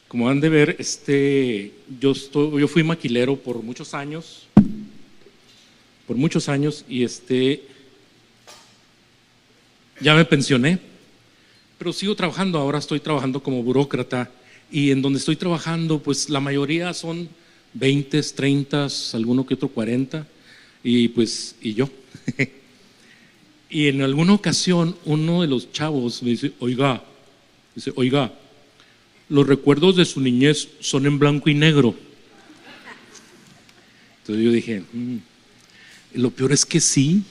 Como han de ver, yo fui maquilero por muchos años y ya me pensioné, pero sigo trabajando. Ahora estoy trabajando como burócrata y en donde estoy trabajando, pues la mayoría son 20, 30, alguno que otro 40 y yo. Y en alguna ocasión uno de los chavos me dice, oiga, los recuerdos de su niñez son en blanco y negro. Entonces yo dije, lo peor es que sí,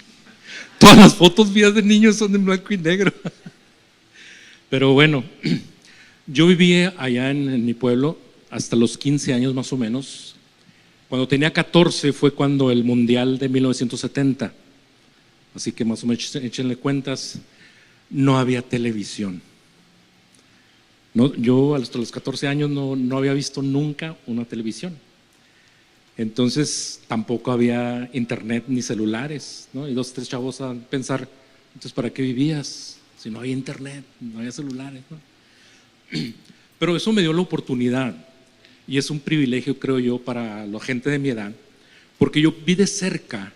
todas las fotos mías de niños son en blanco y negro. Pero bueno, yo viví allá en mi pueblo hasta los 15 años más o menos. Cuando tenía 14 fue cuando el Mundial de 1970, así que más o menos échenle cuentas, no había televisión. No, yo hasta los 14 años no había visto nunca una televisión. Entonces tampoco había internet ni celulares, ¿no? Y dos, tres chavos a pensar, entonces ¿para qué vivías? Si no había internet, no había celulares, ¿no? Pero eso me dio la oportunidad y es un privilegio, creo yo, para la gente de mi edad, porque yo vi de cerca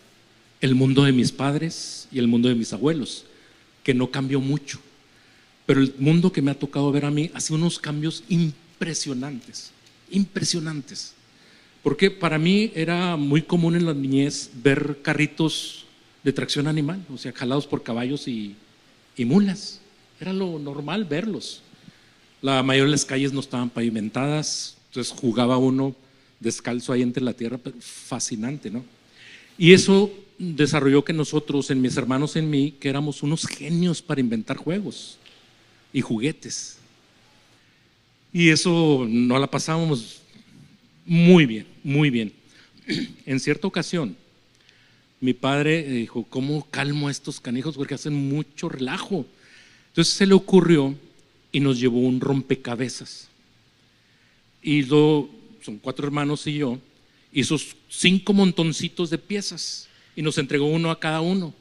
el mundo de mis padres y el mundo de mis abuelos, que no cambió mucho. Pero el mundo que me ha tocado ver a mí ha sido unos cambios impresionantes, impresionantes. Porque para mí era muy común en la niñez ver carritos de tracción animal, o sea, jalados por caballos y mulas. Era lo normal verlos. La mayoría de las calles no estaban pavimentadas, entonces jugaba uno descalzo ahí entre la tierra, pero fascinante, ¿no? Y eso desarrolló que nosotros, en mis hermanos, en mí, que éramos unos genios para inventar juegos y juguetes. Y eso no la pasábamos muy bien, muy bien. En cierta ocasión, mi padre dijo, ¿cómo calmo a estos canijos? Porque hacen mucho relajo. Entonces se le ocurrió y nos llevó un rompecabezas. Y son 4 hermanos y yo, hizo 5 montoncitos de piezas y nos entregó uno a cada uno.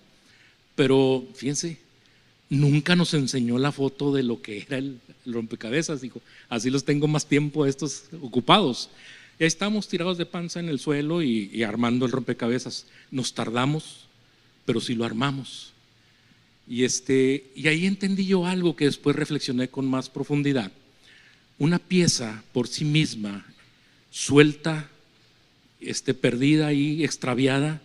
Pero fíjense, nunca nos enseñó la foto de lo que era el rompecabezas. Dijo, así los tengo más tiempo estos ocupados. Y ahí estábamos tirados de panza en el suelo y armando el rompecabezas. Nos tardamos, pero sí lo armamos. Y ahí entendí yo algo que después reflexioné con más profundidad. Una pieza por sí misma, suelta, perdida y extraviada,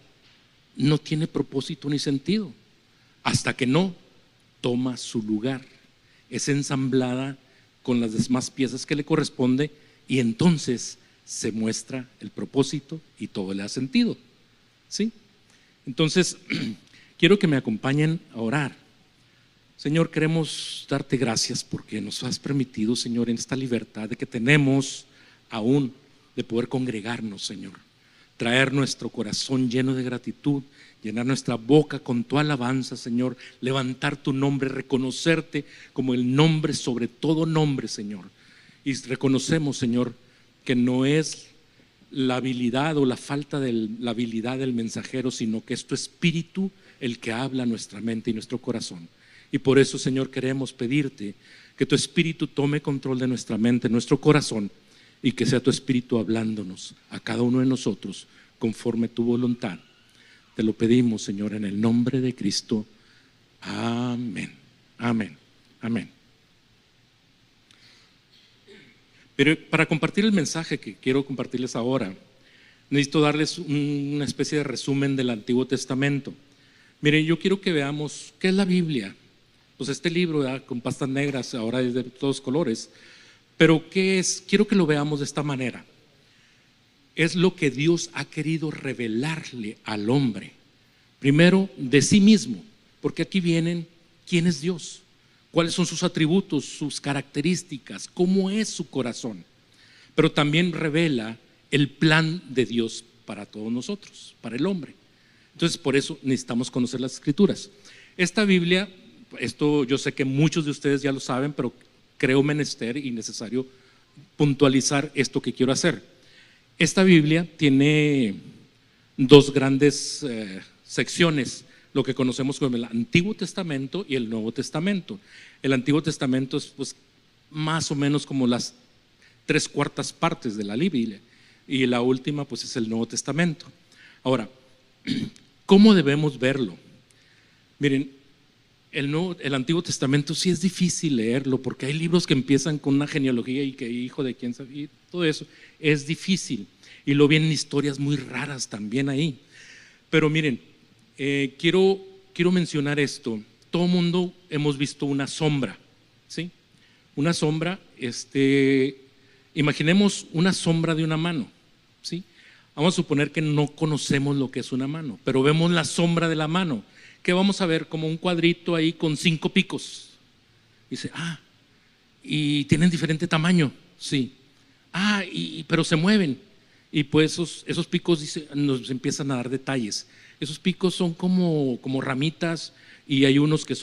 no tiene propósito ni sentido, hasta que no toma su lugar, es ensamblada con las demás piezas que le corresponde y entonces se muestra el propósito y todo le da sentido, ¿sí? Entonces, quiero que me acompañen a orar. Señor, queremos darte gracias porque nos has permitido, Señor, en esta libertad de que tenemos aún de poder congregarnos, Señor, traer nuestro corazón lleno de gratitud, llenar nuestra boca con tu alabanza, Señor, levantar tu nombre, reconocerte como el nombre sobre todo nombre, Señor. Y reconocemos, Señor, que no es la habilidad o la falta de la habilidad del mensajero, sino que es tu espíritu el que habla a nuestra mente y nuestro corazón. Y por eso, Señor, queremos pedirte que tu espíritu tome control de nuestra mente, nuestro corazón, y que sea tu espíritu hablándonos a cada uno de nosotros conforme tu voluntad. Te lo pedimos, Señor, en el nombre de Cristo. Amén, amén, amén. Pero para compartir el mensaje que quiero compartirles ahora, necesito darles una especie de resumen del Antiguo Testamento. Miren, yo quiero que veamos qué es la Biblia. Pues este libro, ¿verdad?, con pastas negras, ahora es de todos colores. Pero ¿qué es? Quiero que lo veamos de esta manera. Es lo que Dios ha querido revelarle al hombre. Primero, de sí mismo, porque aquí vienen quién es Dios, cuáles son sus atributos, sus características, cómo es su corazón. Pero también revela el plan de Dios para todos nosotros, para el hombre. Entonces, por eso necesitamos conocer las Escrituras. Esta Biblia, esto yo sé que muchos de ustedes ya lo saben, pero creo menester y necesario puntualizar esto que quiero hacer. Esta Biblia tiene 2 grandes secciones, lo que conocemos como el Antiguo Testamento y el Nuevo Testamento. El Antiguo Testamento es pues más o menos como las 3/4 de la Biblia, y la última pues es el Nuevo Testamento. Ahora, ¿cómo debemos verlo? Miren, el Antiguo Testamento sí es difícil leerlo, porque hay libros que empiezan con una genealogía y que hijo de quién sabe, y todo eso es difícil, y luego vienen historias muy raras también ahí. Pero miren, quiero mencionar esto. Todo mundo hemos visto una sombra, ¿sí? Una sombra, imaginemos una sombra de una mano, ¿sí? Vamos a suponer que no conocemos lo que es una mano, pero vemos la sombra de la mano, que vamos a ver como un cuadrito ahí con 5 picos. Dice, y tienen diferente tamaño, sí. Pero se mueven. Y pues esos picos nos empiezan a dar detalles. Esos picos son como ramitas, y hay unos que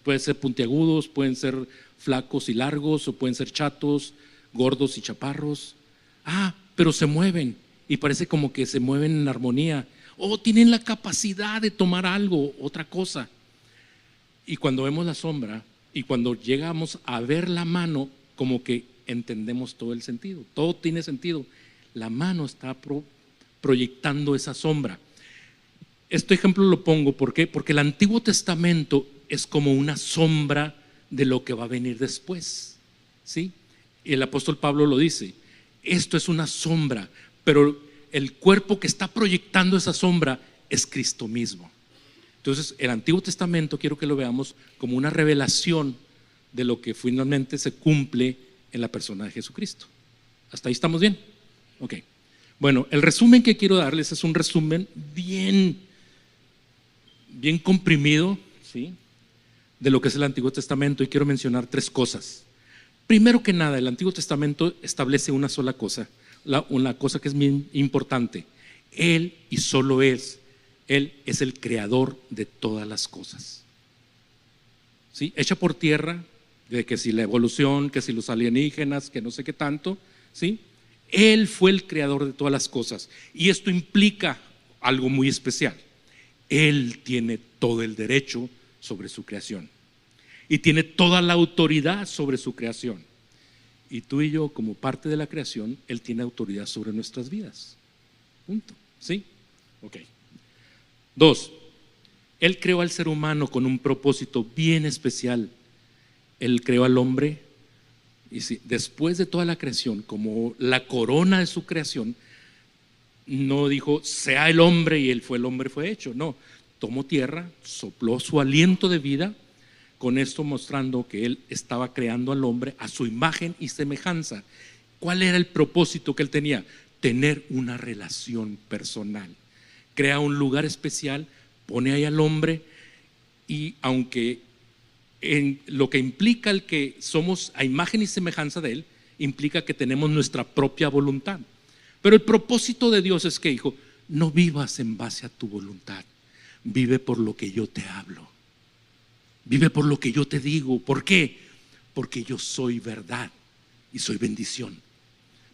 pueden ser puntiagudos, pueden ser flacos y largos, o pueden ser chatos, gordos y chaparros. Pero se mueven y parece como que se mueven en armonía. Tienen la capacidad de tomar algo, otra cosa. Y cuando vemos la sombra y cuando llegamos a ver la mano, como que entendemos todo el sentido. Todo tiene sentido. La mano está proyectando esa sombra. Este ejemplo lo pongo porque el Antiguo Testamento es como una sombra de lo que va a venir después, ¿sí? Y el apóstol Pablo lo dice, esto es una sombra, pero el cuerpo que está proyectando esa sombra es Cristo mismo. Entonces, el Antiguo Testamento quiero que lo veamos como una revelación de lo que finalmente se cumple en la persona de Jesucristo. ¿Hasta ahí estamos bien? Ok. Bueno, el resumen que quiero darles es un resumen bien comprimido, ¿sí?, de lo que es el Antiguo Testamento, y quiero mencionar 3 cosas. Primero que nada, el Antiguo Testamento establece una sola cosa, una cosa que es muy importante. Él y solo Él es el creador de todas las cosas, ¿sí? Echa por tierra de que si la evolución, que si los alienígenas, que no sé qué tanto, ¿sí? Él fue el creador de todas las cosas, y esto implica algo muy especial. Él tiene todo el derecho sobre su creación y tiene toda la autoridad sobre su creación. Y tú y yo, como parte de la creación, Él tiene autoridad sobre nuestras vidas. Punto. ¿Sí? Ok. 2. Él creó al ser humano con un propósito bien especial. Él creó al hombre, y después de toda la creación, como la corona de su creación, no dijo sea el hombre y el hombre fue hecho. No, tomó tierra, sopló su aliento de vida, con esto mostrando que Él estaba creando al hombre a su imagen y semejanza. ¿Cuál era el propósito que Él tenía? Tener una relación personal. Crea un lugar especial, pone ahí al hombre, y aunque en lo que implica el que somos a imagen y semejanza de Él, implica que tenemos nuestra propia voluntad. Pero el propósito de Dios es que, hijo, no vivas en base a tu voluntad, vive por lo que yo te hablo, vive por lo que yo te digo. ¿Por qué? Porque yo soy verdad y soy bendición,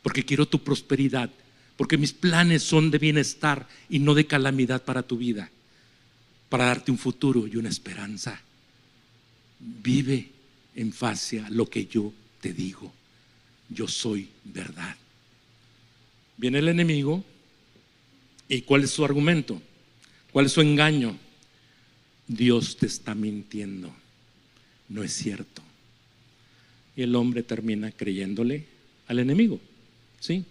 porque quiero tu prosperidad, porque mis planes son de bienestar y no de calamidad para tu vida, para darte un futuro y una esperanza. Vive en base a lo que yo te digo. Yo soy verdad. Viene el enemigo, ¿y cuál es su argumento? ¿Cuál es su engaño? Dios te está mintiendo, no es cierto. Y el hombre termina creyéndole al enemigo, ¿sí?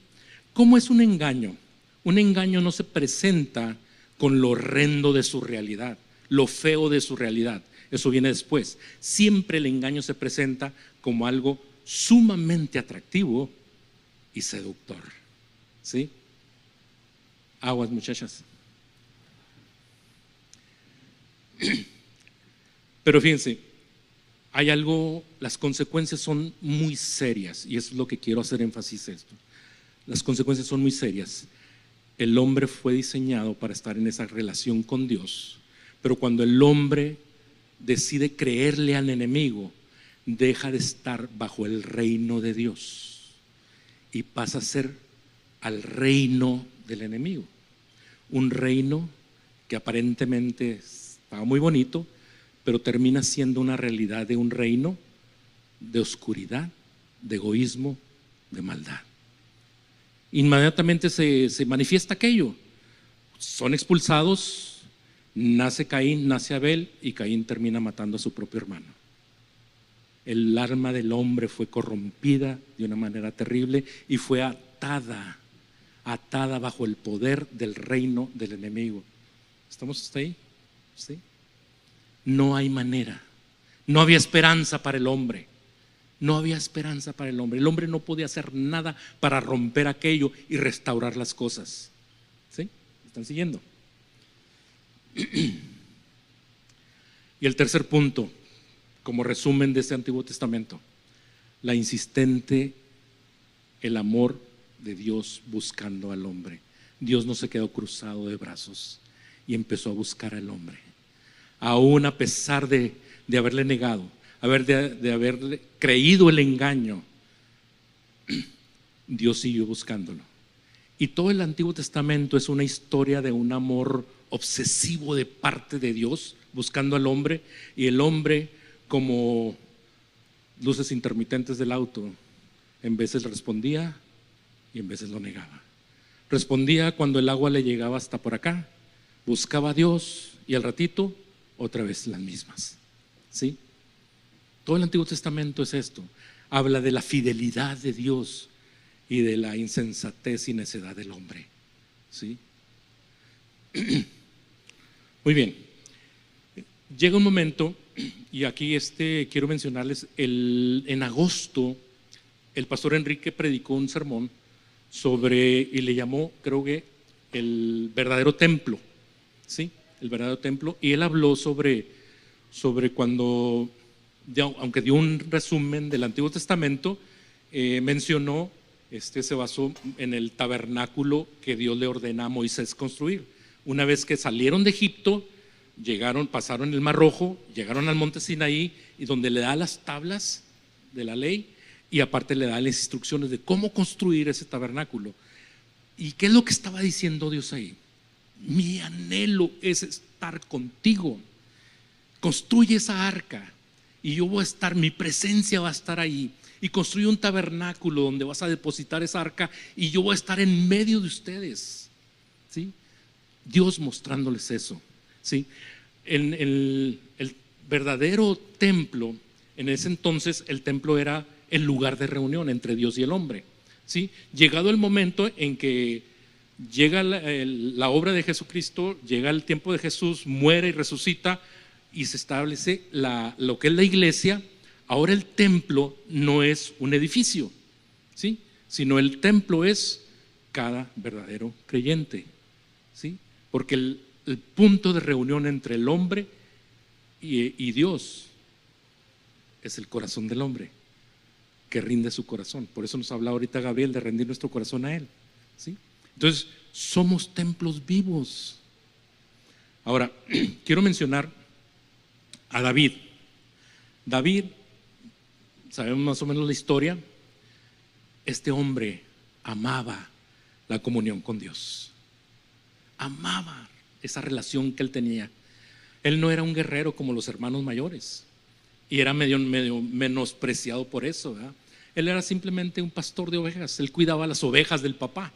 ¿Cómo es un engaño? Un engaño no se presenta con lo horrendo de su realidad, lo feo de su realidad. Eso viene después. Siempre el engaño se presenta como algo sumamente atractivo y seductor, ¿sí? Aguas, muchachas. Pero fíjense, hay algo, las consecuencias son muy serias, y eso es lo que quiero hacer énfasis esto. Las consecuencias son muy serias. El hombre fue diseñado para estar en esa relación con Dios, pero cuando el hombre decide creerle al enemigo, deja de estar bajo el reino de Dios y pasa a ser al reino del enemigo. Un reino que aparentemente estaba muy bonito, pero termina siendo una realidad de un reino de oscuridad, de egoísmo de maldad. Inmediatamente se manifiesta aquello. Son expulsados, nace Caín, nace Abel, y Caín termina matando a su propio hermano. El alma del hombre fue corrompida de una manera terrible y fue atada bajo el poder del reino del enemigo. ¿Estamos hasta ahí? ¿Sí? No hay manera. No había esperanza para el hombre. No había esperanza para el hombre. El hombre no podía hacer nada para romper aquello y restaurar las cosas. ¿Sí? ¿Están siguiendo? Y el tercer punto, como resumen de este Antiguo Testamento, la insistente, el amor de Dios buscando al hombre. Dios no se quedó cruzado de brazos y empezó a buscar al hombre. Aún a pesar de haberle negado, de haberle creído el engaño, Dios siguió buscándolo. Y todo el Antiguo Testamento es una historia de un amor obsesivo de parte de Dios buscando al hombre, y el hombre, como luces intermitentes del auto, en veces respondía y en veces lo negaba. Respondía cuando el agua le llegaba hasta por acá, buscaba a Dios, y al ratito otra vez las mismas. ¿Sí? Todo el Antiguo Testamento es esto. Habla de la fidelidad de Dios y de la insensatez y necedad del hombre. ¿Sí? Muy bien. Llega un momento, y aquí quiero mencionarles, en agosto el pastor Enrique predicó un sermón sobre, y le llamó, creo que, el verdadero templo. ¿Sí? El verdadero templo. Y él habló sobre cuando, aunque dio un resumen del Antiguo Testamento, mencionó, se basó en el tabernáculo que Dios le ordena a Moisés construir. Una vez que salieron de Egipto, pasaron el Mar Rojo, llegaron al monte Sinaí, y donde le da las tablas de la ley, y aparte le da las instrucciones de cómo construir ese tabernáculo. ¿Y qué es lo que estaba diciendo Dios ahí? Mi anhelo es estar contigo. Construye esa arca y yo voy a estar, mi presencia va a estar ahí. Y construye un tabernáculo donde vas a depositar esa arca y yo voy a estar en medio de ustedes. ¿Sí? Dios mostrándoles eso. ¿Sí? En el verdadero templo, en ese entonces el templo era el lugar de reunión entre Dios y el hombre. ¿Sí? Llegado el momento en que llega la obra de Jesucristo, llega el tiempo de Jesús, muere y resucita, y se establece lo que es la iglesia. Ahora el templo no es un edificio, ¿sí? Sino el templo es cada verdadero creyente, ¿sí? Porque el punto de reunión entre el hombre y Dios es el corazón del hombre, que rinde su corazón. Por eso nos habla ahorita Gabriel de rendir nuestro corazón a Él, ¿sí? Entonces, somos templos vivos. Ahora, quiero mencionar a David. David, sabemos más o menos la historia. Este hombre amaba la comunión con Dios. Amaba esa relación que él tenía. Él no era un guerrero como los hermanos mayores, y era medio menospreciado por eso, ¿verdad? Él era simplemente un pastor de ovejas. Él cuidaba las ovejas del papá.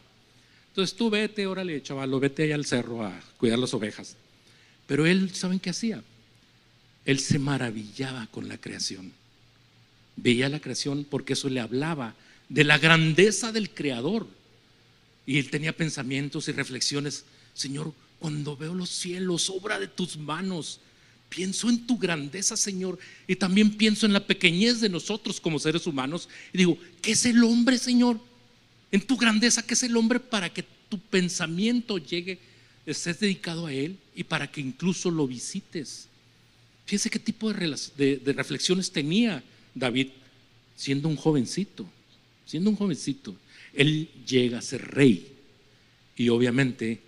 Entonces tú vete, órale, chavalo, vete allá al cerro a cuidar las ovejas. Pero él, ¿saben qué hacía? Él se maravillaba con la creación. Veía la creación porque eso le hablaba de la grandeza del Creador. Y él tenía pensamientos y reflexiones. Señor, cuando veo los cielos, obra de tus manos, pienso en tu grandeza, Señor, y también pienso en la pequeñez de nosotros como seres humanos. Y digo, ¿qué es el hombre, Señor? En tu grandeza, ¿qué es el hombre para que tu pensamiento llegue, estés dedicado a él y para que incluso lo visites? Fíjense qué tipo de reflexiones tenía David siendo un jovencito. Él llega a ser rey, y obviamente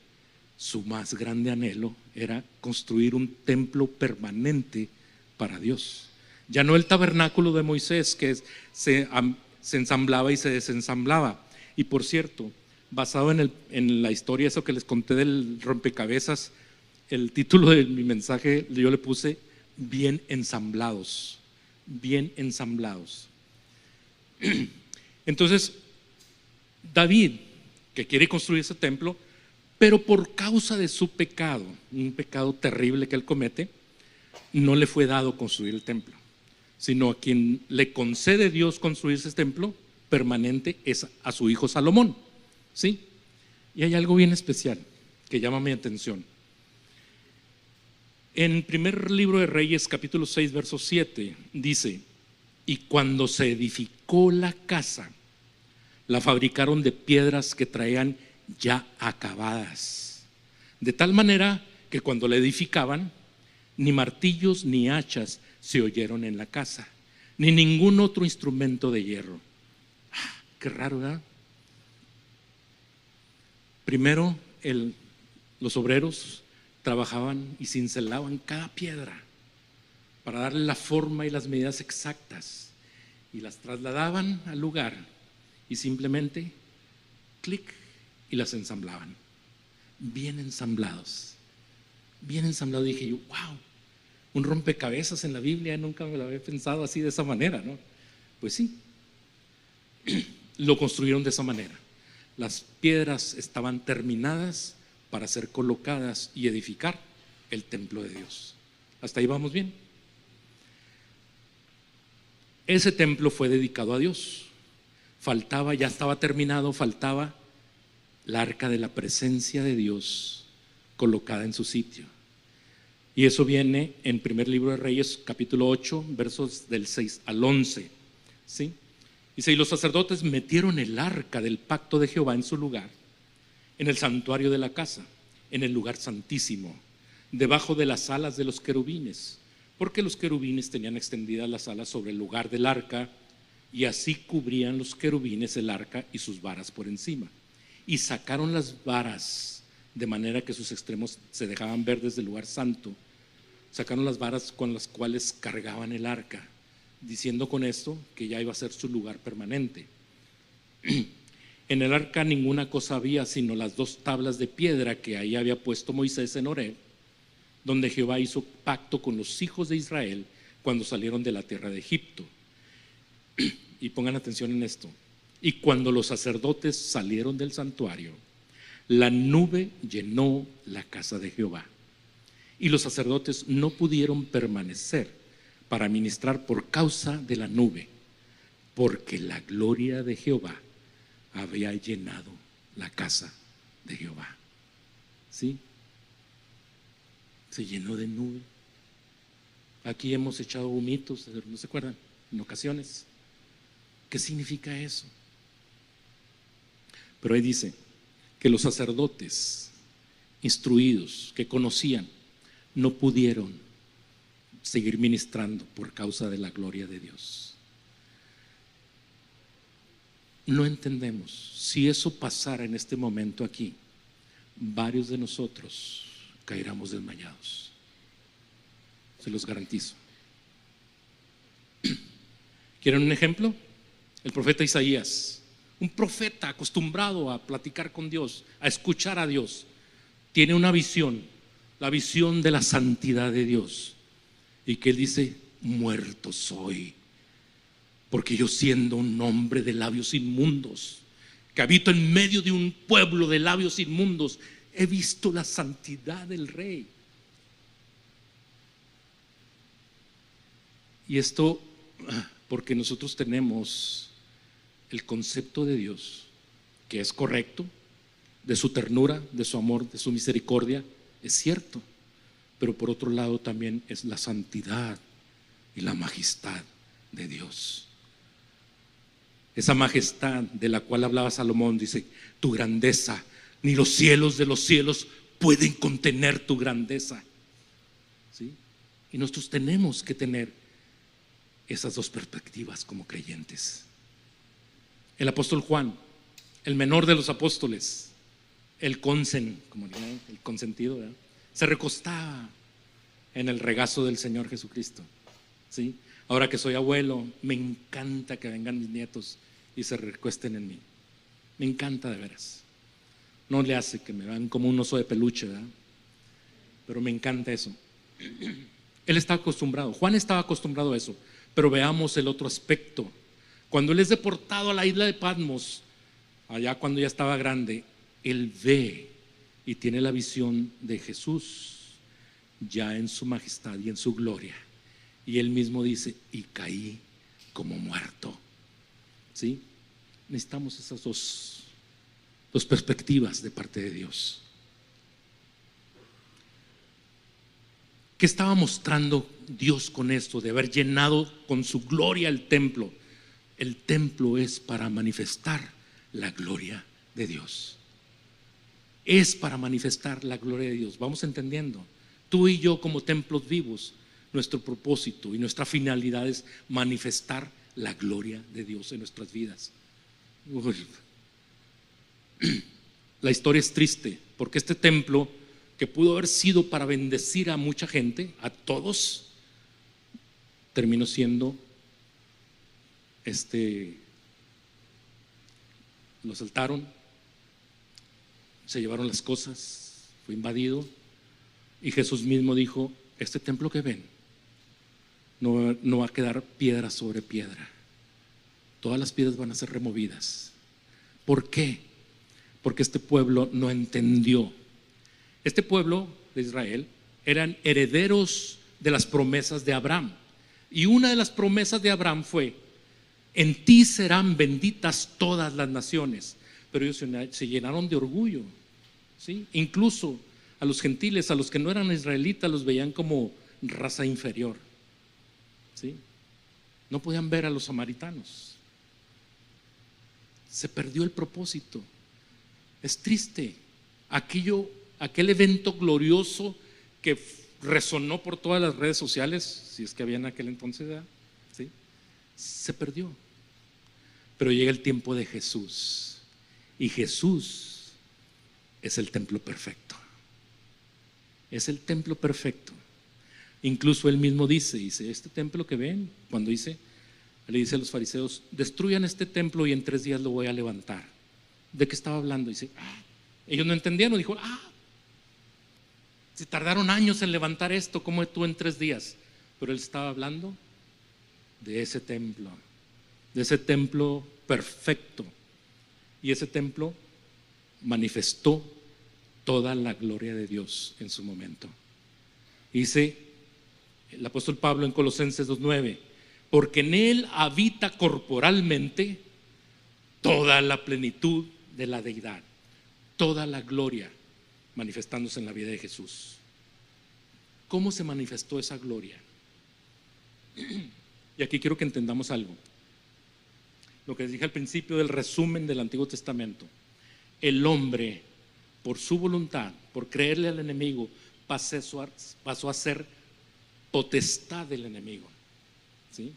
su más grande anhelo era construir un templo permanente para Dios. Ya no el tabernáculo de Moisés que se ensamblaba y se desensamblaba. Y por cierto, basado en la historia, eso que les conté del rompecabezas, el título de mi mensaje yo le puse bien ensamblados. Bien ensamblados. Entonces, David, que quiere construir ese templo, pero por causa de su pecado, un pecado terrible que él comete, no le fue dado construir el templo, sino a quien le concede Dios construir ese templo permanente es a su hijo Salomón, ¿sí? Y hay algo bien especial que llama mi atención. En primer libro de Reyes, capítulo 6, verso 7, dice: y cuando se edificó la casa, la fabricaron de piedras que traían ya acabadas, de tal manera que cuando la edificaban, ni martillos ni hachas se oyeron en la casa, ni ningún otro instrumento de hierro. Qué raro, ¿verdad? Primero los obreros trabajaban y cincelaban cada piedra para darle la forma y las medidas exactas, y las trasladaban al lugar y simplemente clic y las ensamblaban. Bien ensamblados, bien ensamblado. Dije yo, wow, un rompecabezas en la Biblia, nunca me lo había pensado así, de esa manera, ¿no? Pues sí, lo construyeron de esa manera. Las piedras estaban terminadas para ser colocadas y edificar el templo de Dios. Hasta ahí vamos bien. Ese templo fue dedicado a Dios. Faltaba, ya estaba terminado, faltaba la arca de la presencia de Dios colocada en su sitio. Y eso viene en primer libro de Reyes, capítulo 8, versos del 6 al 11, ¿sí? Dice: y los sacerdotes metieron el arca del pacto de Jehová en su lugar, en el santuario de la casa, en el lugar santísimo, debajo de las alas de los querubines, porque los querubines tenían extendidas las alas sobre el lugar del arca, y así cubrían los querubines el arca y sus varas por encima. Y sacaron las varas de manera que sus extremos se dejaban ver desde el lugar santo. Sacaron las varas con las cuales cargaban el arca, diciendo con esto que ya iba a ser su lugar permanente. En el arca ninguna cosa había sino las 2 tablas de piedra que ahí había puesto Moisés en Horeb, donde Jehová hizo pacto con los hijos de Israel cuando salieron de la tierra de Egipto. Y pongan atención en esto: y cuando los sacerdotes salieron del santuario, la nube llenó la casa de Jehová, y los sacerdotes no pudieron permanecer para ministrar por causa de la nube, porque la gloria de Jehová había llenado la casa de Jehová. ¿Sí? Se llenó de nube. Aquí hemos echado humitos, ¿no se acuerdan? En ocasiones. ¿Qué significa eso? Pero ahí dice que los sacerdotes instruidos, que conocían, no pudieron seguir ministrando por causa de la gloria de Dios. No entendemos. Si eso pasara en este momento aquí, varios de nosotros caeríamos desmayados. Se los garantizo. ¿Quieren un ejemplo? El profeta Isaías, un profeta acostumbrado a platicar con Dios, a escuchar a Dios, tiene una visión, la visión de la santidad de Dios, y que él dice: muerto soy, porque yo, siendo un hombre de labios inmundos, que habito en medio de un pueblo de labios inmundos, he visto la santidad del Rey. Y esto porque nosotros tenemos el concepto de Dios, que es correcto, de su ternura, de su amor, de su misericordia, es cierto, pero por otro lado también es la santidad y la majestad de Dios. Esa majestad de la cual hablaba Salomón, dice: tu grandeza, ni los cielos de los cielos pueden contener tu grandeza. ¿Sí? Y nosotros tenemos que tener esas 2 perspectivas como creyentes. El apóstol Juan, el menor de los apóstoles, el como dirían, el consentido, ¿verdad?, se recostaba en el regazo del Señor Jesucristo. ¿Sí? Ahora que soy abuelo, me encanta que vengan mis nietos y se recuesten en mí. Me encanta, de veras. No le hace que me vean como un oso de peluche, ¿verdad? Pero me encanta eso. Él está acostumbrado, Juan estaba acostumbrado a eso. Pero veamos el otro aspecto. Cuando él es deportado a la isla de Patmos, allá cuando ya estaba grande, él ve y tiene la visión de Jesús ya en su majestad y en su gloria. Y él mismo dice, y caí como muerto. ¿Sí? Necesitamos esas dos perspectivas de parte de Dios. ¿Qué estaba mostrando Dios con esto de haber llenado con su gloria el templo? El templo es para manifestar la gloria de Dios. Es para manifestar la gloria de Dios. Vamos entendiendo. Tú y yo como templos vivos, nuestro propósito y nuestra finalidad es manifestar la gloria de Dios en nuestras vidas. La historia es triste porque este templo, que pudo haber sido para bendecir a mucha gente, a todos, terminó siendo lo asaltaron, se llevaron las cosas, fue invadido, y Jesús mismo dijo, este templo que ven no va a quedar piedra sobre piedra, todas las piedras van a ser removidas. ¿Por qué? Porque este pueblo no entendió. Este pueblo de Israel eran herederos de las promesas de Abraham, y una de las promesas de Abraham fue, en ti serán benditas todas las naciones. Pero ellos se llenaron de orgullo, ¿sí? Incluso a los gentiles, a los que no eran israelitas, los veían como raza inferior, ¿sí? No podían ver a los samaritanos. Se perdió el propósito. Es triste. Aquel evento glorioso que resonó por todas las redes sociales, si es que había en aquel entonces, ¿sí? Se perdió. Pero llega el tiempo de Jesús, y Jesús es el templo perfecto. Es el templo perfecto. Incluso él mismo dice, este templo que ven, cuando le dice a los fariseos, destruyan este templo y en 3 días lo voy a levantar. ¿De qué estaba hablando? Dice, ellos no entendieron, dijo, si tardaron años en levantar esto, ¿cómo tú en 3 días? Pero él estaba hablando de ese templo perfecto, y ese templo manifestó toda la gloria de Dios en su momento. Dice el apóstol Pablo en Colosenses 2:9, porque en él habita corporalmente toda la plenitud de la deidad, toda la gloria manifestándose en la vida de Jesús. ¿Cómo se manifestó esa gloria? Y aquí quiero que entendamos algo. Lo que les dije al principio del resumen del Antiguo Testamento. El hombre, por su voluntad, por creerle al enemigo, pasó a ser potestad del enemigo, ¿sí?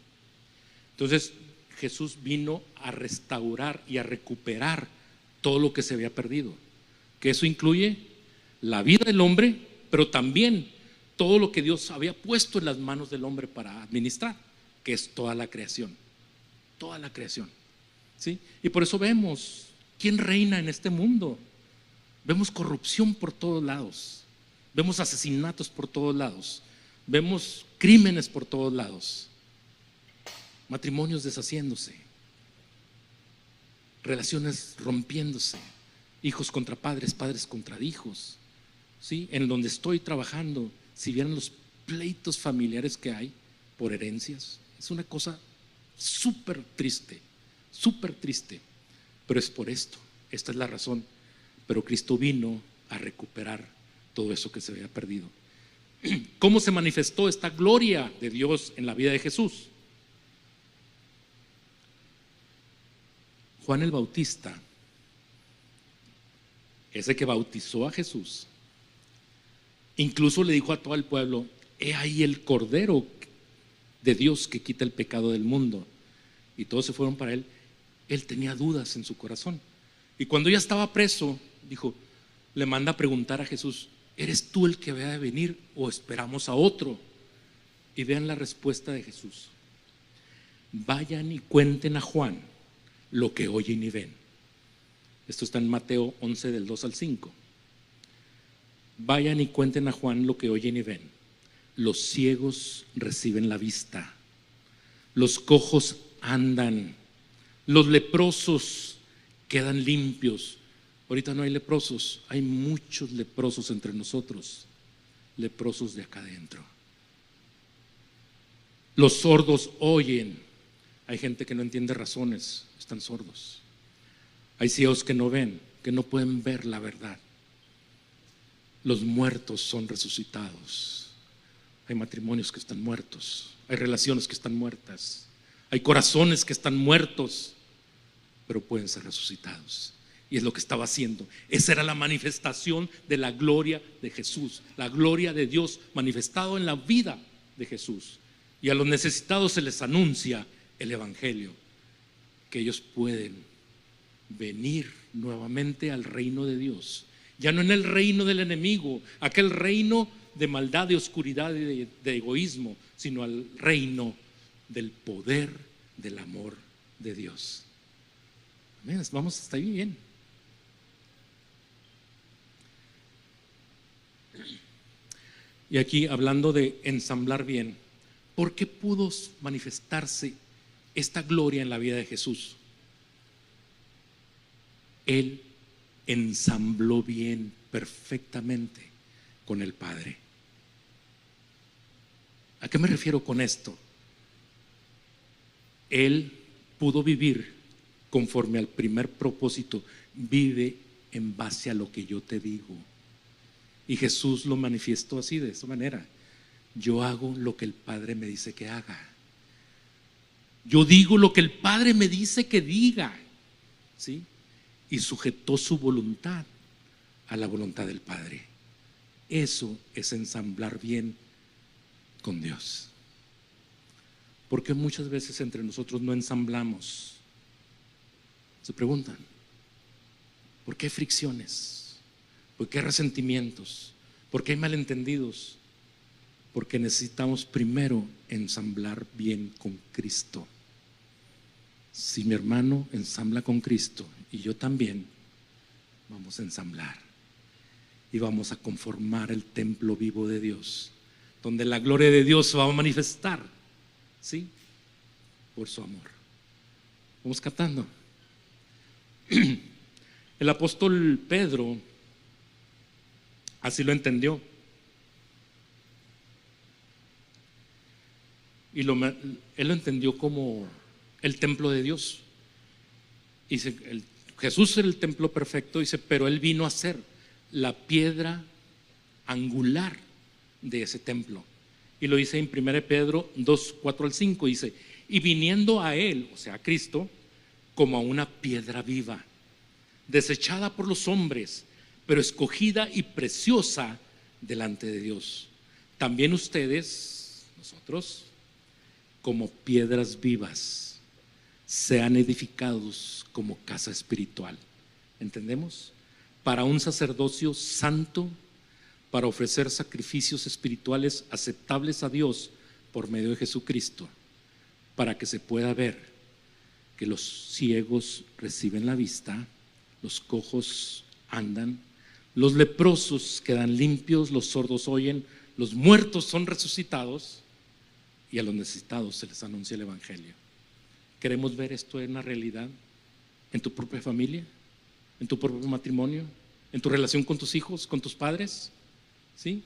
Entonces Jesús vino a restaurar y a recuperar todo lo que se había perdido, que eso incluye la vida del hombre, pero también todo lo que Dios había puesto en las manos del hombre para administrar, que es toda la creación, ¿sí? Y por eso vemos quién reina en este mundo. Vemos corrupción por todos lados, vemos asesinatos por todos lados, vemos crímenes por todos lados, matrimonios deshaciéndose, relaciones rompiéndose, hijos contra padres, padres contra hijos, ¿sí? En donde estoy trabajando, si vieran los pleitos familiares que hay por herencias, es una cosa súper triste, pero es por esto, esta es la razón. Pero Cristo vino a recuperar todo eso que se había perdido. ¿Cómo se manifestó esta gloria de Dios en la vida de Jesús? Juan el Bautista, ese que bautizó a Jesús, incluso le dijo a todo el pueblo, he ahí el Cordero de Dios que quita el pecado del mundo. Y todos se fueron para él. Él tenía dudas en su corazón. Y cuando ya estaba preso, le manda a preguntar a Jesús, ¿eres tú el que había de venir o esperamos a otro? Y vean la respuesta de Jesús. Vayan y cuenten a Juan lo que oyen y ven. Esto está en Mateo 11 del 2 al 5. Vayan y cuenten a Juan lo que oyen y ven. Los ciegos reciben la vista, los cojos andan, los leprosos quedan limpios. Ahorita no hay leprosos, hay muchos leprosos entre nosotros, leprosos de acá adentro. Los sordos oyen. Hay gente que no entiende razones, están sordos. Hay ciegos que no ven, que no pueden ver la verdad. Los muertos son resucitados. Hay matrimonios que están muertos, hay relaciones que están muertas, hay corazones que están muertos, pero pueden ser resucitados. Y es lo que estaba haciendo. Esa era la manifestación de la gloria de Jesús, la gloria de Dios manifestado en la vida de Jesús. Y a los necesitados se les anuncia el evangelio, que ellos pueden venir nuevamente al reino de Dios, ya no en el reino del enemigo, aquel reino de maldad, de oscuridad y de egoísmo, sino al reino del poder del amor de Dios. Amén. Vamos hasta ahí bien. Y aquí hablando de ensamblar bien, ¿por qué pudo manifestarse esta gloria en la vida de Jesús? Él ensambló bien, perfectamente con el Padre. ¿A qué me refiero con esto? Él pudo vivir conforme al primer propósito: vive en base a lo que yo te digo. Y Jesús lo manifestó así, de esa manera: yo hago lo que el Padre me dice que haga. Yo digo lo que el Padre me dice que diga, ¿sí? Y sujetó su voluntad a la voluntad del Padre. Eso es ensamblar bien con Dios. Porque muchas veces entre nosotros no ensamblamos. Se preguntan, ¿por qué hay fricciones? ¿Por qué hay resentimientos? ¿Por qué hay malentendidos? Porque necesitamos primero ensamblar bien con Cristo. Si mi hermano ensambla con Cristo y yo también, vamos a ensamblar y vamos a conformar el templo vivo de Dios, donde la gloria de Dios se va a manifestar, ¿sí? Por su amor. Vamos captando. El apóstol Pedro así lo entendió. Y él lo entendió como el templo de Dios. Dice, Jesús era el templo perfecto, dice, pero él vino a ser la piedra angular de ese templo. Y lo dice en 1 Pedro 2, 4 al 5, dice, y viniendo a él, o sea, a Cristo, como a una piedra viva, desechada por los hombres, pero escogida y preciosa delante de Dios. También ustedes, nosotros, como piedras vivas, sean edificados como casa espiritual. ¿Entendemos? Para un sacerdocio santo, para ofrecer sacrificios espirituales aceptables a Dios por medio de Jesucristo, para que se pueda ver que los ciegos reciben la vista, los cojos andan, los leprosos quedan limpios, los sordos oyen, los muertos son resucitados y a los necesitados se les anuncia el evangelio. ¿Queremos ver esto en una realidad en tu propia familia, en tu propio matrimonio, en tu relación con tus hijos, con tus padres? ¿Sí?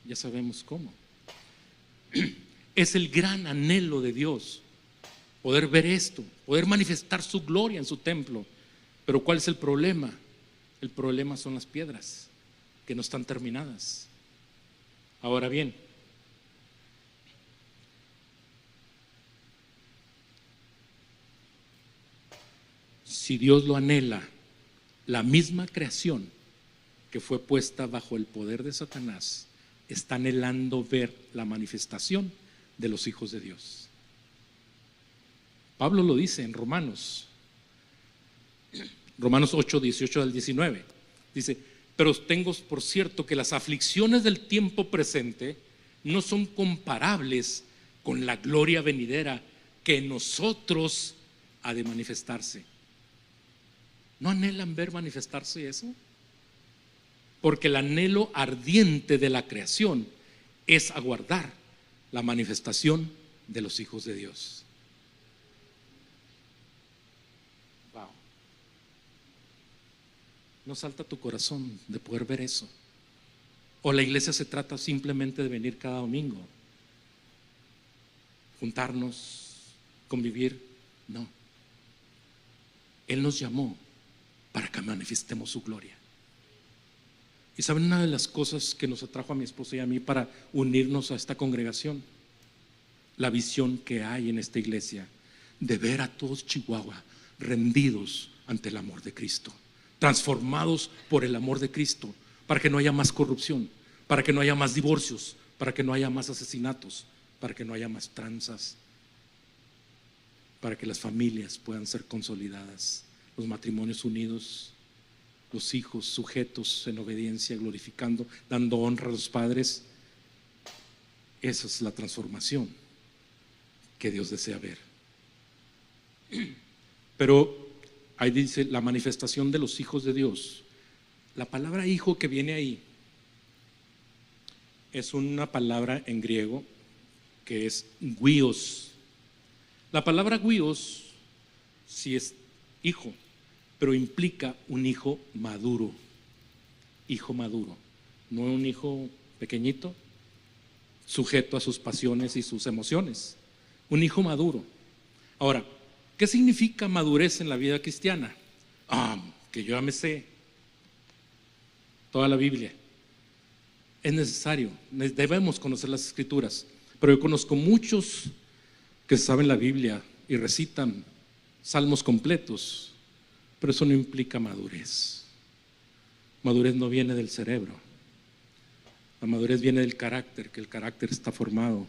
Ya sabemos cómo. Es el gran anhelo de Dios poder ver esto, poder manifestar su gloria en su templo. Pero ¿cuál es el problema? El problema son las piedras que no están terminadas. Ahora bien, si Dios lo anhela, la misma creación que fue puesta bajo el poder de Satanás está anhelando ver la manifestación de los hijos de Dios. Pablo lo dice en Romanos 8, 18 al 19. Dice, pero tengo por cierto que las aflicciones del tiempo presente no son comparables con la gloria venidera que en nosotros ha de manifestarse. ¿No anhelan ver manifestarse eso? Porque el anhelo ardiente de la creación es aguardar la manifestación de los hijos de Dios. Wow. ¿No salta tu corazón de poder ver eso? ¿O la iglesia se trata simplemente de venir cada domingo, juntarnos, convivir? No. Él nos llamó para que manifestemos su gloria. Y saben, una de las cosas que nos atrajo a mi esposa y a mí para unirnos a esta congregación, la visión que hay en esta iglesia de ver a todos Chihuahua rendidos ante el amor de Cristo, transformados por el amor de Cristo, para que no haya más corrupción, para que no haya más divorcios, para que no haya más asesinatos, para que no haya más tranzas, para que las familias puedan ser consolidadas, los matrimonios unidos, los hijos sujetos en obediencia, glorificando, dando honra a los padres. Esa es la transformación que Dios desea ver. Pero ahí dice la manifestación de los hijos de Dios. La palabra hijo que viene ahí es una palabra en griego que es huios. La palabra huios sí es hijo, pero implica un hijo maduro. Hijo maduro, no un hijo pequeñito, sujeto a sus pasiones y sus emociones. Un hijo maduro. Ahora, ¿qué significa madurez en la vida cristiana? Que yo ya me sé toda la Biblia. Es necesario, debemos conocer las escrituras, pero yo conozco muchos que saben la Biblia y recitan salmos completos, pero eso no implica madurez. Madurez no viene del cerebro, la madurez viene del carácter, que el carácter está formado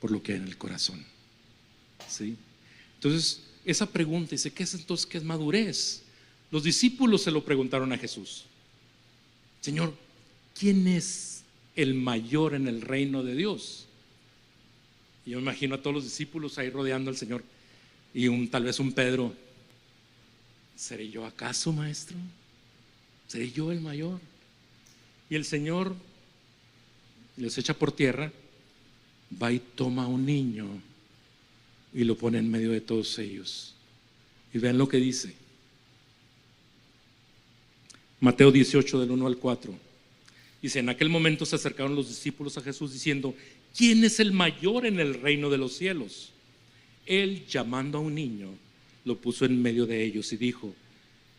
por lo que hay en el corazón. ¿Sí? Entonces, esa pregunta dice, ¿qué es madurez? Los discípulos se lo preguntaron a Jesús. Señor, ¿quién es el mayor en el reino de Dios? Y yo me imagino a todos los discípulos ahí rodeando al Señor y tal vez un Pedro. ¿Seré yo acaso, maestro? ¿Seré yo el mayor? Y el Señor les echa por tierra, va y toma a un niño y lo pone en medio de todos ellos. Y vean lo que dice Mateo 18 del 1 al 4. Dice, en aquel momento se acercaron los discípulos a Jesús diciendo, ¿quién es el mayor en el reino de los cielos? Él, llamando a un niño, lo puso en medio de ellos y dijo,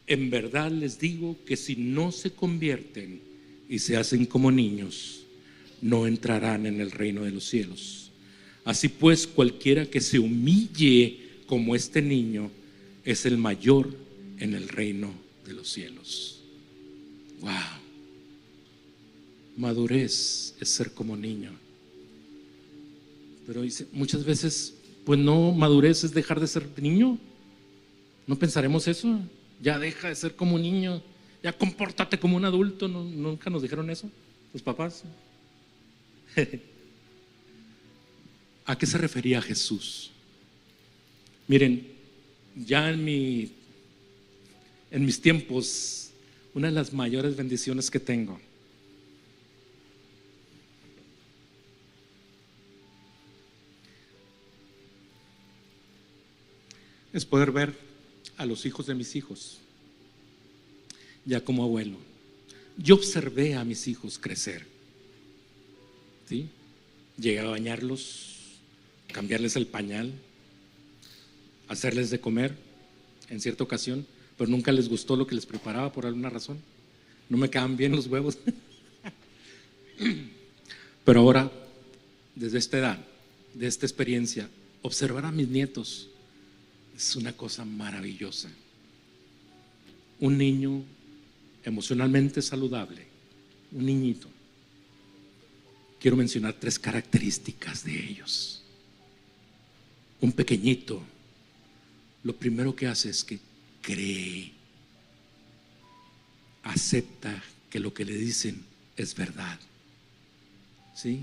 en verdad les digo que si no se convierten y se hacen como niños, no entrarán en el reino de los cielos. Así pues, cualquiera que se humille como este niño es el mayor en el reino de los cielos. Wow. Madurez es ser como niño. Pero dice, muchas veces, pues no, madurez es dejar de ser niño. ¿No pensaremos eso? Ya deja de ser como un niño, ya compórtate como un adulto. ¿Nunca nos dijeron eso los papás? ¿A qué se refería Jesús? Miren, ya en mis tiempos, una de las mayores bendiciones que tengo es poder ver a los hijos de mis hijos ya como abuelo. Yo observé a mis hijos crecer, ¿sí? Llegué a bañarlos, cambiarles el pañal, hacerles de comer en cierta ocasión, pero nunca les gustó lo que les preparaba por alguna razón. No me quedaban bien los huevos. Pero ahora, desde esta edad, de esta experiencia, observar a mis nietos es una cosa maravillosa. Un niño emocionalmente saludable, un niñito. Quiero mencionar 3 características de ellos. Un pequeñito, lo primero que hace es que cree, acepta que lo que le dicen es verdad. ¿Sí?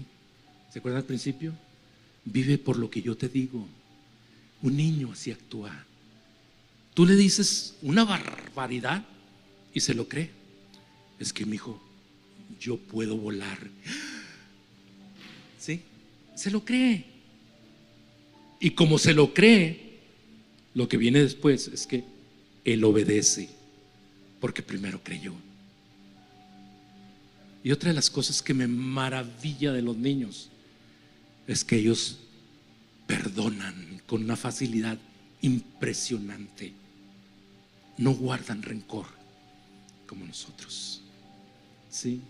¿Se acuerdan al principio? Vive por lo que yo te digo. Un niño así actúa. Tú le dices una barbaridad y se lo cree. Es que mi hijo, yo puedo volar. ¿Sí? Se lo cree. Y como se lo cree, lo que viene después es que él obedece, porque primero creyó. Y otra de las cosas que me maravilla de los niños es que ellos perdonan con una facilidad impresionante. No guardan rencor como nosotros. ¿Sí?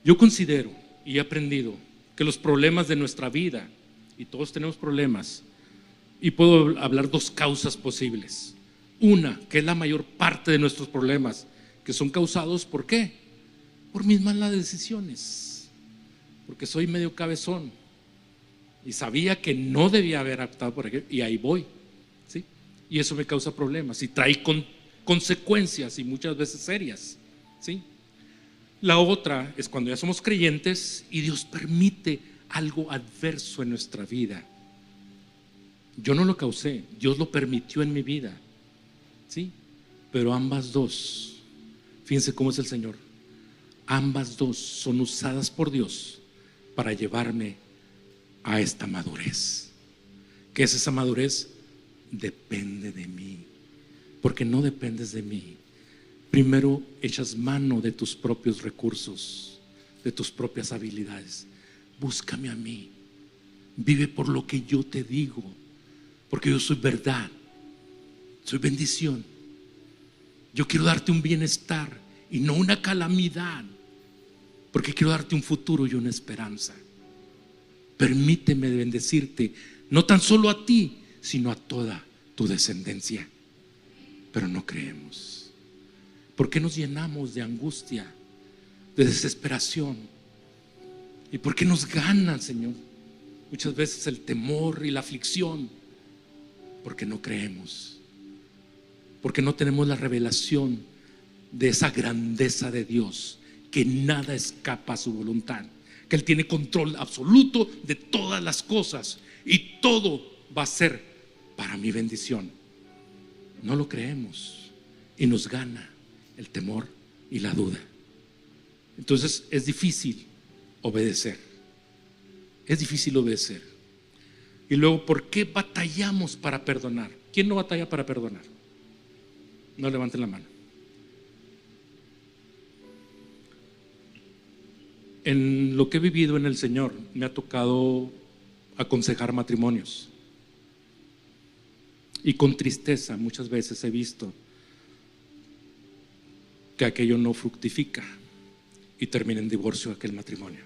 Yo considero y he aprendido que los problemas de nuestra vida, y todos tenemos problemas, y puedo hablar dos causas posibles. Una, que es la mayor parte de nuestros problemas, que son causados ¿por qué? Por mis malas decisiones, porque soy medio cabezón y sabía que no debía haber optado por aquello, y ahí voy, ¿sí? Y eso me causa problemas y trae consecuencias, y muchas veces serias, ¿sí? La otra es cuando ya somos creyentes y Dios permite algo adverso en nuestra vida. Yo no lo causé, Dios lo permitió en mi vida, ¿sí? Pero ambas dos, fíjense cómo es el Señor, ambas dos son usadas por Dios para llevarme a esta madurez. ¿Qué es esa madurez? Depende de mí, porque no dependes de mí. Primero echas mano de tus propios recursos, de tus propias habilidades. Búscame a mí, vive por lo que yo te digo, porque yo soy verdad, soy bendición. Yo quiero darte un bienestar y no una calamidad, porque quiero darte un futuro y una esperanza. Permíteme bendecirte, no tan solo a ti, sino a toda tu descendencia. Pero no creemos. ¿Por qué nos llenamos de angustia, de desesperación? ¿Y por qué nos gana, Señor, muchas veces el temor y la aflicción? Porque no creemos, porque no tenemos la revelación de esa grandeza de Dios, que nada escapa a su voluntad, que Él tiene control absoluto de todas las cosas y todo va a ser para mi bendición. No lo creemos y nos gana el temor y la duda. Entonces es difícil obedecer. Es difícil obedecer. Y luego, ¿por qué batallamos para perdonar? ¿Quién no batalla para perdonar? No levanten la mano. En lo que he vivido en el Señor, me ha tocado aconsejar matrimonios. Y con tristeza muchas veces he visto que aquello no fructifica y termina en divorcio aquel matrimonio.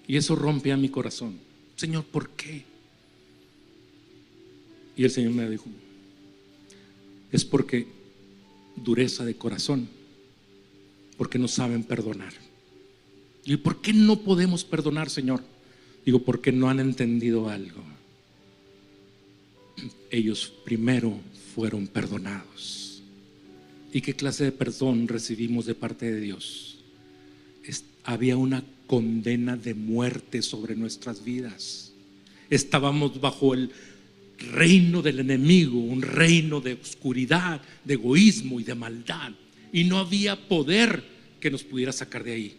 Y eso rompe a mi corazón. Señor, ¿por qué? Y el Señor me dijo, es porque dureza de corazón, porque no saben perdonar. ¿Y por qué no podemos perdonar, Señor? Digo, porque no han entendido algo. Ellos primero fueron perdonados. ¿Y qué clase de perdón recibimos de parte de Dios? Había una condena de muerte sobre nuestras vidas. Estábamos bajo el reino del enemigo, un reino de oscuridad, de egoísmo y de maldad. Y no había poder que nos pudiera sacar de ahí,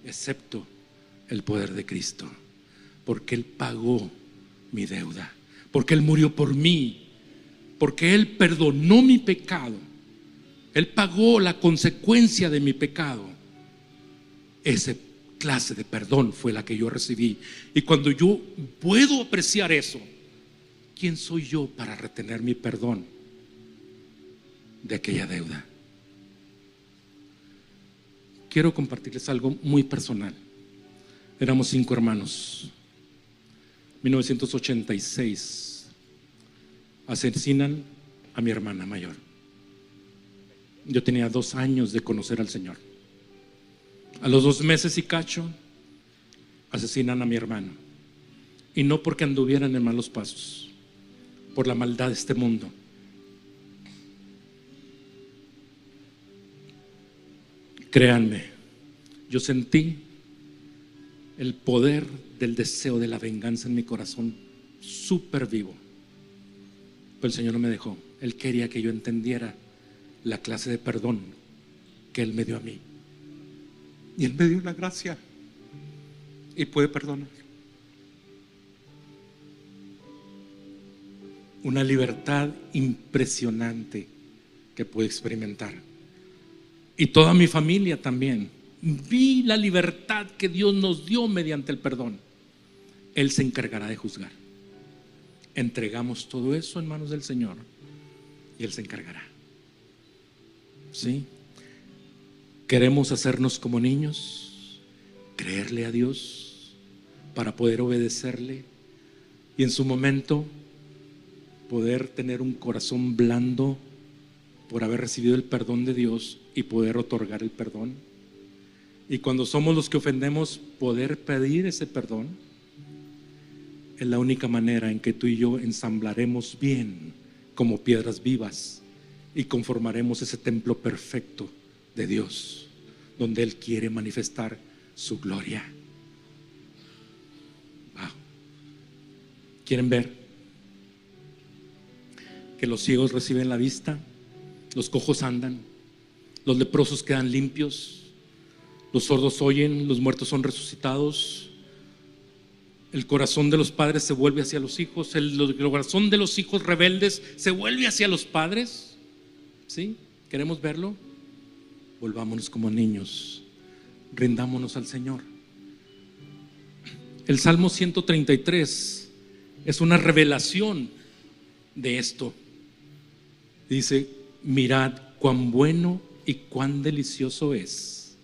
excepto el poder de Cristo. Porque Él pagó mi deuda, porque Él murió por mí, porque Él perdonó mi pecado. Él pagó la consecuencia de mi pecado. Esa clase de perdón fue la que yo recibí. Y cuando yo puedo apreciar eso, ¿quién soy yo para retener mi perdón de aquella deuda? Quiero compartirles algo muy personal. Éramos 5 hermanos. 1986 asesinan a mi hermana mayor. Yo tenía 2 años de conocer al Señor. A los 2 meses y cacho asesinan a mi hermano. Y no porque anduvieran en malos pasos, por la maldad de este mundo. Créanme, yo sentí el poder del deseo de la venganza en mi corazón súper vivo. Pero el Señor no me dejó. Él quería que yo entendiera la clase de perdón que Él me dio a mí. Y Él me dio la gracia y puede perdonar. Una libertad impresionante que pude experimentar. y toda mi familia también, vi la libertad que Dios nos dio mediante el perdón. Él se encargará de juzgar. Entregamos todo eso en manos del Señor y Él se encargará. ¿Sí? Queremos hacernos como niños, creerle a Dios para poder obedecerle y en su momento poder tener un corazón blando por haber recibido el perdón de Dios y poder otorgar el perdón. Y cuando somos los que ofendemos, poder pedir ese perdón. Es la única manera en que tú y yo ensamblaremos bien como piedras vivas y conformaremos ese templo perfecto de Dios, donde Él quiere manifestar su gloria. Wow. ¿Quieren ver que los ciegos reciben la vista, los cojos andan, los leprosos quedan limpios, los sordos oyen, los muertos son resucitados? El corazón de los padres se vuelve hacia los hijos, el corazón de los hijos rebeldes se vuelve hacia los padres. ¿Sí? ¿Queremos verlo? Volvámonos como niños, rindámonos al Señor. El Salmo 133 es una revelación de esto. Dice: mirad cuán bueno y cuán delicioso es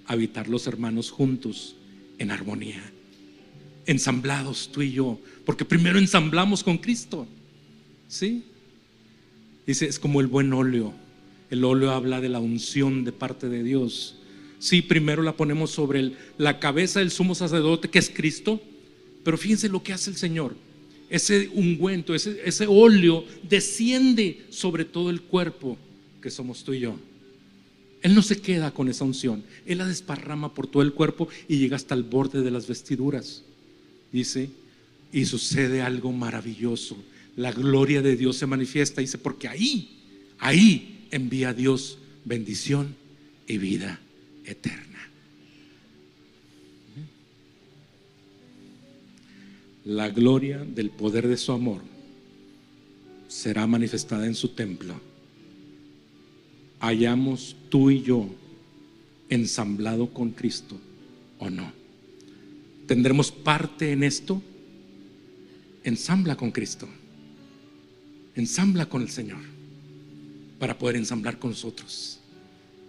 habitar los hermanos juntos en armonía. Ensamblados tú y yo, porque primero ensamblamos con Cristo. ¿Sí? Dice, es como el buen óleo. El óleo habla de la unción de parte de Dios. Sí, primero la ponemos sobre la cabeza del sumo sacerdote, que es Cristo. Pero fíjense lo que hace el Señor. Ese ungüento, ese óleo desciende sobre todo el cuerpo que somos tú y yo. Él no se queda con esa unción, Él la desparrama por todo el cuerpo y llega hasta el borde de las vestiduras. Dice, y sucede algo maravilloso. La gloria de Dios se manifiesta. Dice, porque ahí envía Dios bendición y vida eterna. La gloria del poder de su amor será manifestada en su templo. Hayamos tú y yo ensamblado con Cristo o no. ¿Tendremos parte en esto? Ensambla con Cristo, ensambla con el Señor para poder ensamblar con nosotros.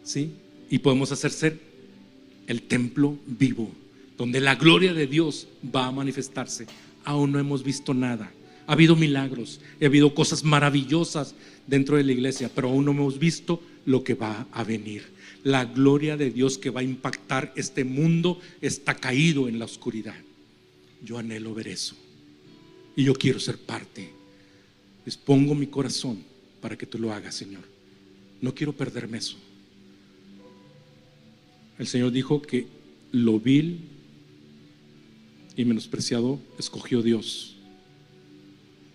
¿Sí? Y podemos hacer ser el templo vivo donde la gloria de Dios va a manifestarse. Aún no hemos visto nada. Ha habido milagros, ha habido cosas maravillosas dentro de la iglesia, pero aún no hemos visto lo que va a venir. La gloria de Dios que va a impactar este mundo está caído en la oscuridad. Yo anhelo ver eso y yo quiero ser parte. Dispongo mi corazón para que tú lo hagas, Señor. No quiero perderme eso. El Señor dijo que lo vil y menospreciado escogió Dios.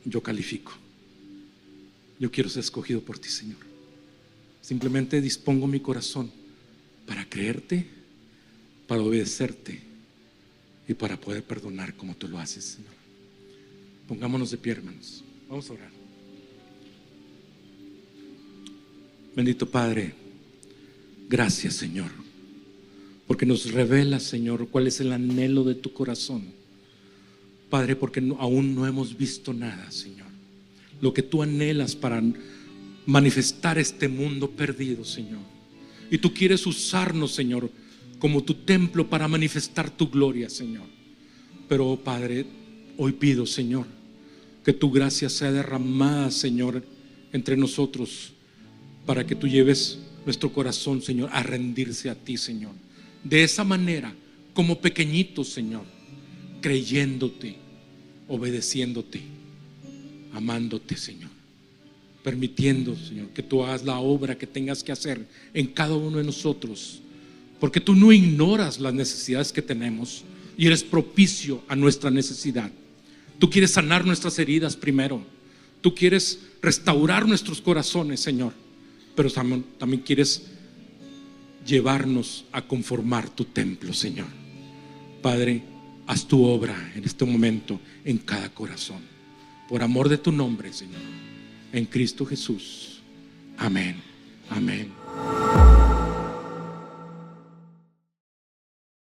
Yo califico. Yo quiero ser escogido por ti, Señor. Simplemente dispongo mi corazón para creerte, para obedecerte y para poder perdonar como tú lo haces, Señor. Pongámonos de pie, hermanos. Vamos a orar. Bendito Padre, gracias, Señor, porque nos revelas, Señor, cuál es el anhelo de tu corazón. Padre, porque aún no hemos visto nada, Señor. Lo que tú anhelas para manifestar este mundo perdido, Señor. Y tú quieres usarnos, Señor, como tu templo para manifestar tu gloria, Señor. Pero, Padre, hoy pido, Señor, que tu gracia sea derramada, Señor, entre nosotros, para que tú lleves nuestro corazón, Señor, a rendirse a ti, Señor. De esa manera, como pequeñitos, Señor, creyéndote, obedeciéndote, amándote, Señor, permitiendo, Señor, que tú hagas la obra que tengas que hacer en cada uno de nosotros, porque tú no ignoras las necesidades que tenemos y eres propicio a nuestra necesidad. Tú quieres sanar nuestras heridas primero, tú quieres restaurar nuestros corazones, Señor, pero también quieres llevarnos a conformar tu templo, Señor. Padre, haz tu obra en este momento en cada corazón, por amor de tu nombre, Señor, en Cristo Jesús. Amén, amén.